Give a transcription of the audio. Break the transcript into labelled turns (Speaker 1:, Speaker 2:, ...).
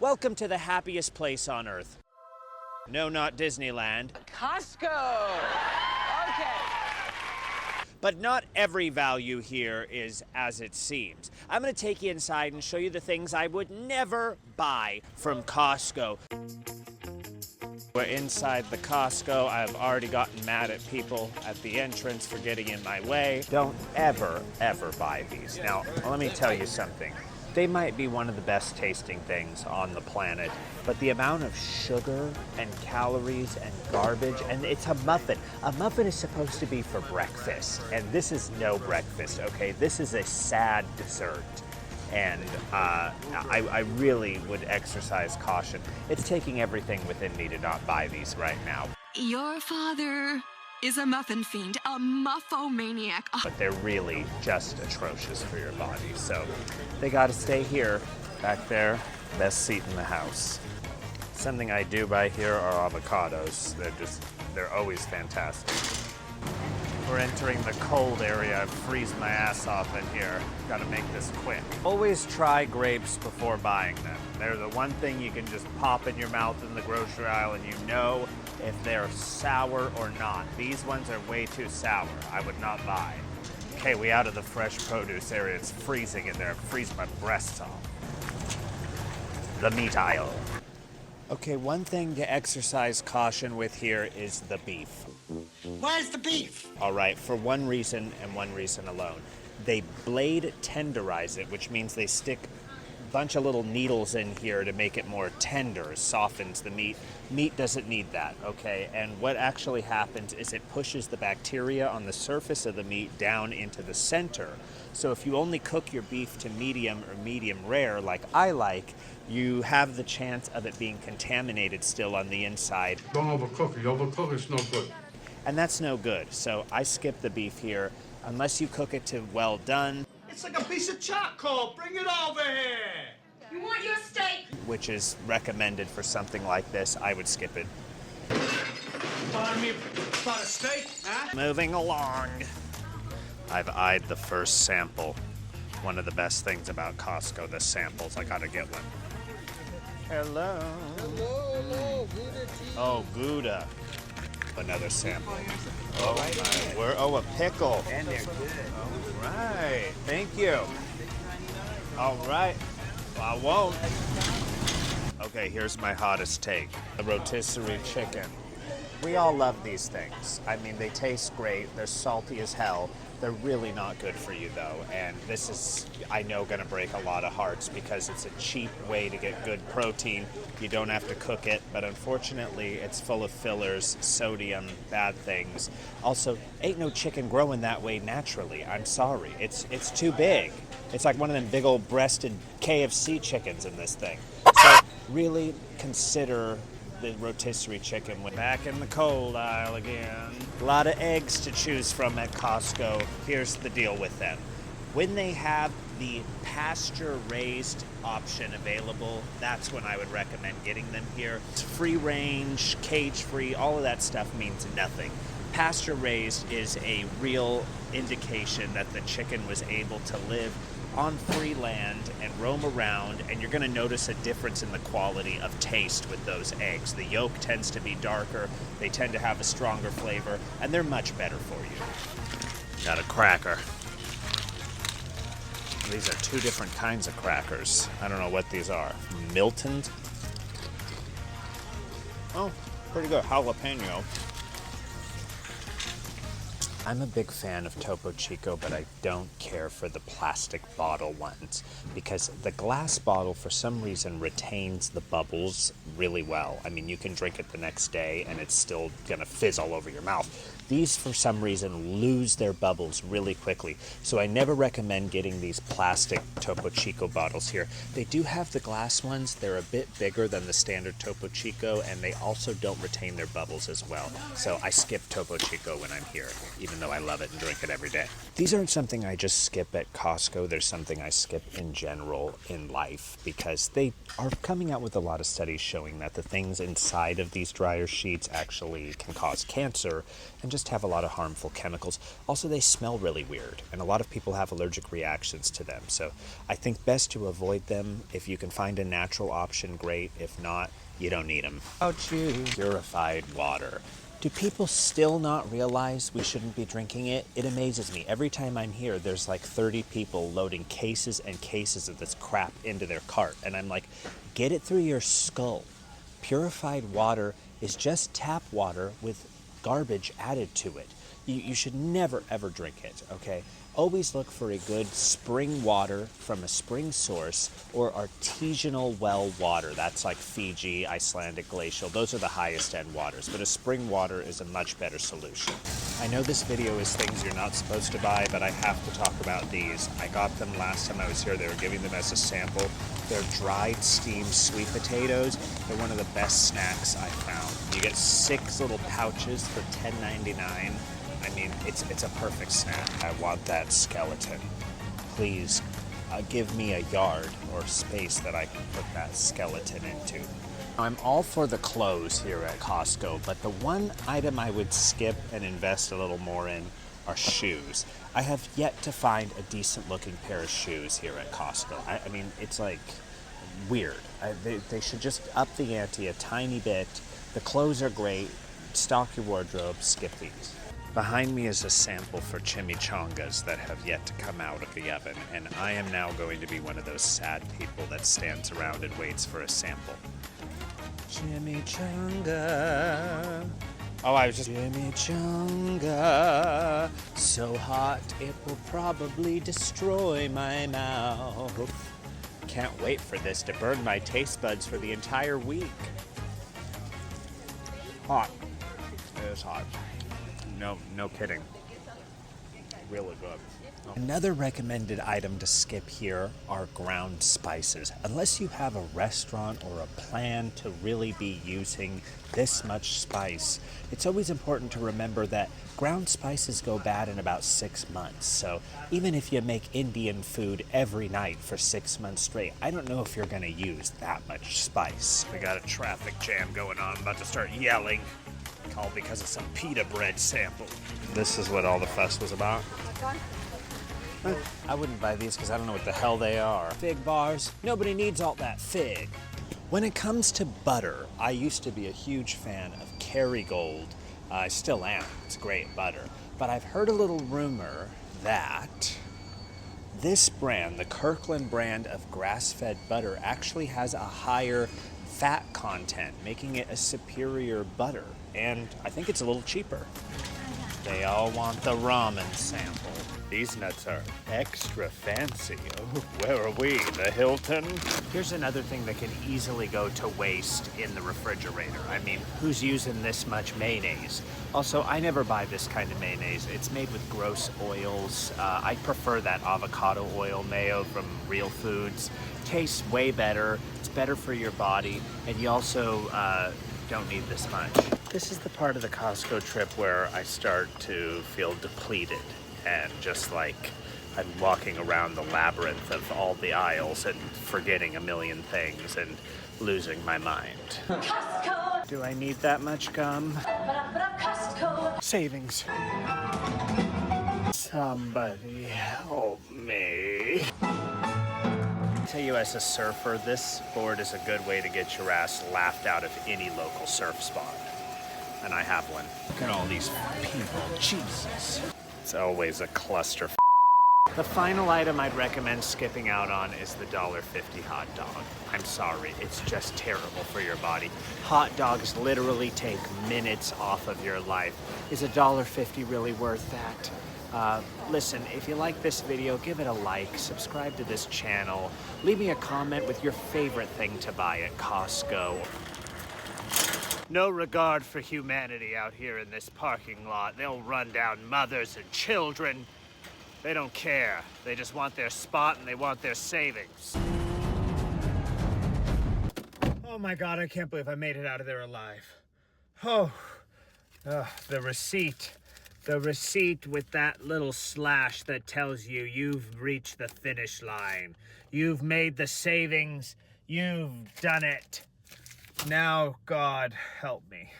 Speaker 1: Welcome to the happiest place on earth. No, not Disneyland.
Speaker 2: Costco! Okay.
Speaker 1: But not every value here is as it seems. I'm gonna take you inside and show you the things I would never buy from Costco. We're inside the Costco. I've already gotten mad at people at the entrance for getting in my way. Don't ever, ever buy these. Now, let me tell you something. They might be one of the best tasting things on the planet, but the amount of sugar and calories and garbage, and it's a muffin. A muffin is supposed to be for breakfast, and this is no breakfast, okay? This is a sad dessert. And I really would exercise caution. It's taking everything within me to not buy these right now.
Speaker 3: Your father is a muffin fiend, a muffomaniac.
Speaker 1: But they're really just atrocious for your body. So they gotta stay here, back there, best seat in the house. Something I do buy here are avocados. They're always fantastic. We're entering the cold area. I freeze my ass off in here. Gotta make this quick. Always try grapes before buying them. They're the one thing you can just pop in your mouth in the grocery aisle and you know if they're sour or not. These ones are way too sour. I would not buy. Okay, we out of the fresh produce area. It's freezing in there. Freeze my breasts off. The meat aisle. Okay, one thing to exercise caution with here is the beef.
Speaker 4: Where's the beef?
Speaker 1: All right, for one reason and one reason alone. They blade tenderize it, which means they stick a bunch of little needles in here to make it more tender, softens the meat. Meat doesn't need that, okay? And what actually happens is it pushes the bacteria on the surface of the meat down into the center. So if you only cook your beef to medium or medium rare, like I like, you have the chance of it being contaminated still on the inside.
Speaker 4: Don't overcook it. Overcook it's no good.
Speaker 1: And that's no good. So I skip the beef here unless you cook it to well done.
Speaker 4: It's like a piece of charcoal. Bring it over here.
Speaker 3: You want your steak?
Speaker 1: Which is recommended for something like this. I would skip it.
Speaker 4: Pardon me about a steak, huh?
Speaker 1: Moving along. I've eyed the first sample. One of the best things about Costco, the samples. I gotta get one. Hello.
Speaker 5: Hello, Gouda tea.
Speaker 1: Oh, Gouda. Another sample. Oh my word. Oh, a pickle.
Speaker 5: And they're good.
Speaker 1: All right. Thank you. All right. Well, I won't. Okay, here's my hottest take. The rotisserie chicken. We all love these things. I mean, they taste great. They're salty as hell. They're really not good for you, though. And this is, I know, going to break a lot of hearts because it's a cheap way to get good protein. You don't have to cook it, but unfortunately, it's full of fillers, sodium, bad things. Also, ain't no chicken growing that way naturally. I'm sorry. It's too big. It's like one of them big old breasted KFC chickens in this thing. So really consider the rotisserie chicken. We're back in the cold aisle again. A lot of eggs to choose from at Costco. Here's the deal with them. When they have the pasture-raised option available, that's when I would recommend getting them here. It's free range, cage-free, all of that stuff means nothing. Pasture-raised is a real indication that the chicken was able to live on free land and roam around, and you're going to notice a difference in the quality of taste with those eggs. The yolk tends to be darker, they tend to have a stronger flavor, and they're much better for you. Got a cracker. These are two different kinds of crackers. I don't know what these are. Miltoned? Oh, pretty good. Jalapeno. I'm a big fan of Topo Chico, but I don't care for the plastic bottle ones because the glass bottle, for some reason, retains the bubbles really well. I mean, you can drink it the next day and it's still gonna fizz all over your mouth. These, for some reason, lose their bubbles really quickly. So I never recommend getting these plastic Topo Chico bottles here. They do have the glass ones. They're a bit bigger than the standard Topo Chico, and they also don't retain their bubbles as well. So I skip Topo Chico when I'm here, even even though I love it and drink it every day. These aren't something I just skip at Costco. They're something I skip in general in life because they are coming out with a lot of studies showing that the things inside of these dryer sheets actually can cause cancer and just have a lot of harmful chemicals. Also, they smell really weird, and a lot of people have allergic reactions to them. So I think best to avoid them. If you can find a natural option, great. If not, you don't need them. How to purified water. Do people still not realize we shouldn't be drinking it? It amazes me. Every time I'm here, there's like 30 people loading cases and cases of this crap into their cart. And I'm like, get it through your skull. Purified water is just tap water with garbage added to it. You should never, ever drink it, okay? Always look for a good spring water from a spring source or artisanal well water. That's like Fiji, Icelandic glacial. Those are the highest end waters, but a spring water is a much better solution. I know this video is things you're not supposed to buy, but I have to talk about these. I got them last time I was here. They were giving them as a sample. They're dried steamed sweet potatoes. They're one of the best snacks I found. You get 6 little pouches for $10.99. I mean, it's a perfect snack. I want that skeleton. Please give me a yard or space that I can put that skeleton into. I'm all for the clothes here at Costco, but the one item I would skip and invest a little more in are shoes. I have yet to find a decent looking pair of shoes here at Costco. I mean, it's like weird. They should just up the ante a tiny bit. The clothes are great. Stock your wardrobe, skip these. Behind me is a sample for chimichangas that have yet to come out of the oven, and I am now going to be one of those sad people that stands around and waits for a sample. Chimichanga. Oh, I was just... Chimichanga. So hot, it will probably destroy my mouth. Can't wait for this to burn my taste buds for the entire week. Hot. It is hot. No kidding. Really good. Another recommended item to skip here are ground spices. Unless you have a restaurant or a plan to really be using this much spice, it's always important to remember that ground spices go bad in about 6 months. So even if you make Indian food every night for 6 months straight, I don't know if you're gonna use that much spice. We got a traffic jam going on. I'm about to start yelling. All because of some pita bread sample. This is what all the fuss was about. I wouldn't buy these because I don't know what the hell they are. Fig bars, nobody needs all that fig. When it comes to butter, I used to be a huge fan of Kerrygold. I still am, it's great butter. But I've heard a little rumor that this brand, the Kirkland brand of grass-fed butter, actually has a higher fat content, making it a superior butter. And I think it's a little cheaper. They all want the ramen sample. These nuts are extra fancy. Oh, where are we? The Hilton? Here's another thing that can easily go to waste in the refrigerator. I mean, who's using this much mayonnaise? Also, I never buy this kind of mayonnaise. It's made with gross oils. I prefer that avocado oil mayo from Real Foods. Tastes way better. It's better for your body. And you also don't need this much. This is the part of the Costco trip where I start to feel depleted and just like I'm walking around the labyrinth of all the aisles and forgetting a million things and losing my mind. Costco! Do I need that much gum? Costco! Savings. Somebody help me. I tell you, as a surfer, this board is a good way to get your ass laughed out of any local surf spot. And I have one. Look at all these people, Jesus. It's always a cluster. The final item I'd recommend skipping out on is the $1.50 hot dog. I'm sorry, it's just terrible for your body. Hot dogs literally take minutes off of your life. Is $1.50 really worth that? Listen, if you like this video, give it a like, subscribe to this channel, leave me a comment with your favorite thing to buy at Costco. No regard for humanity out here in this parking lot. They'll run down mothers and children. They don't care. They just want their spot and they want their savings. Oh my God, I can't believe I made it out of there alive. Oh, the receipt. The receipt with that little slash that tells you you've reached the finish line. You've made the savings. You've done it. Now, God, help me.